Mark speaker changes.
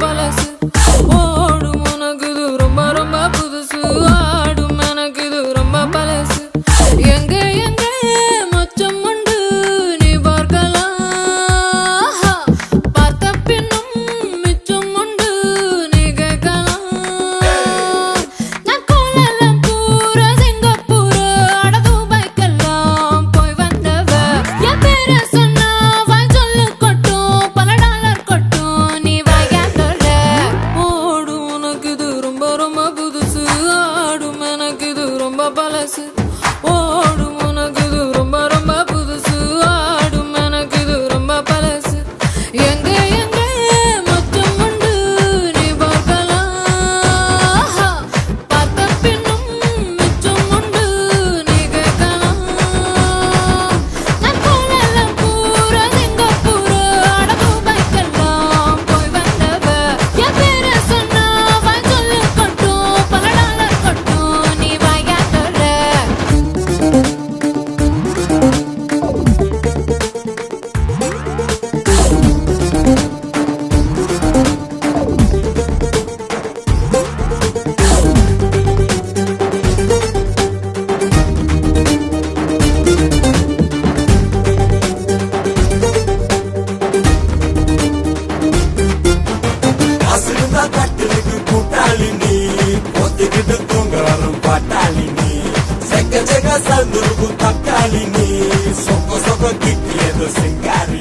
Speaker 1: பழசு ஓடும் உனக்கு இது ரொம்ப ரொம்ப புதுசு ஆடும் எனக்கு இது ரொம்ப பழசு எங்க எங்க மொத்தம் உண்டு நீ பார்க்கலாம் பார்த்த பின்னும் மிச்சம் உண்டு நீ கேட்கலாம் நான் போனெல்லாம் பூரா சிங்கப்பூர் அடகு பைக்கெல்லாம் போய் வந்தவ என் பேரை சொன்னா வாய் சொல்லு கொட்டும் பல டாலர் கொட்டும் நீ வாயாட்டோட
Speaker 2: அசுரந்தா கட்டிலுக்கு கூட்டாளி நீ ஒத்துக்கிட்டு தூங்குறாரும் பாட்டாளி நீ செக்க செக்க சந்துருக்கு தக்காளி நீ சொக்க சொக்க கிட்டியது சிங்காரி